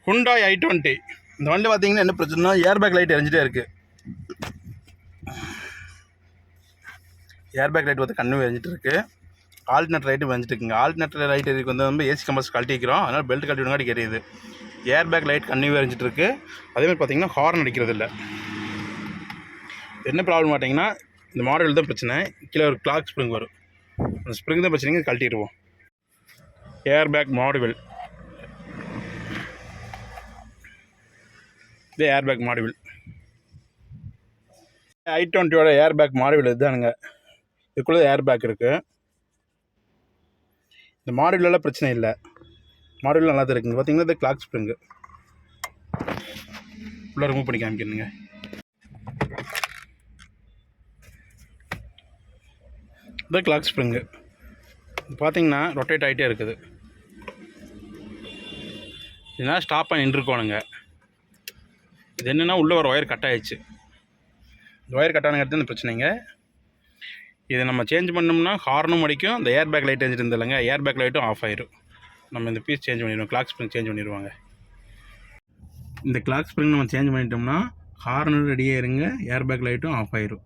Hyundai i20 இந்த வண்டி பார்த்தீங்கன்னா என்ன பிரச்சனைனா ஏர்பேக் லைட் எரிஞ்சிட்டே இருக்குது. ஏர்பேக் லைட் வந்து கண்ணு எரிஞ்சிட்டு இருக்குது. ஆல்டர்னேட்டர் லைட்டும் எரிஞ்சிட்டு இருக்குங்க. ஆல்டர்னேட்டர் லைட் இதுக்கு வந்து ஏசி கம்பர்ஸ் கழட்டிக்கிறோம், அதனால் பெல்ட் கழட்டி விடுங்காட்டி எரியுது. ஏர்பேக் லைட் கண்ணு எரிஞ்சிட்டு இருக்குது. அதேமாதிரி பார்த்தீங்கன்னா ஹார்ன் அடிக்கிறது இல்லை. என்ன ப்ராப்ளம் பார்த்தீங்கன்னா இந்த மாடல் தான் பிரச்சனை. கீழே ஒரு கிளாக் ஸ்ப்ரிங் வரும், அந்த ஸ்ப்ரிங் தான் பிரச்சனைங்க, கழட்டிடுவோம். ஏர்பேக் மாடுவல், இது ஏர்பேக் மாடுவல். i20யோட ஏர்பேக் மாடுவல் இதுதானுங்க. இதுக்குள்ளே ஏர்பேக் இருக்குது. இந்த மாடுவலெலாம் பிரச்சனை இல்லை, மாடுவல் நல்லா தான் இருக்குங்க. பார்த்தீங்கன்னா இது கிளாக் ஸ்ப்ரிங்கு ஃபுல்லாக ரிமூவ் பண்ணி காமிக்கணுங்க. இது கிளாக் ஸ்ப்ரிங்கு பார்த்தீங்கன்னா ரொட்டேட் ஆகிட்டே இருக்குது. இதனால் ஸ்டாப் பண்ணி நின்றுக்கோணுங்க. இது என்னென்னா உள்ளே ஒரு ஒயர் கட் ஆகிடுச்சு. இந்த ஒயர் கட் ஆனங்கிறது இந்த பிரச்சனைங்க. இதை நம்ம சேஞ்ச் பண்ணோம்னா ஹார்னும் அடிக்கும், இந்த ஏர்பேக் லைட் எரிஞ்சிட்டு இருந்தில்லைங்க, ஏர்பேக் லைட்டும் ஆஃப் ஆயிடும். நம்ம இந்த பீஸ் சேஞ்ச் பண்ணிடுவோம், கிளாக் ஸ்ப்ரிங் சேஞ்ச் பண்ணிடுவாங்க. இந்த கிளாக் ஸ்ப்ரிங் நம்ம சேஞ்ச் பண்ணிட்டோம்னா ஹார்னும் ரெடியாக இருங்க, ஏர்பேக் லைட்டும் ஆஃப் ஆயிடும்.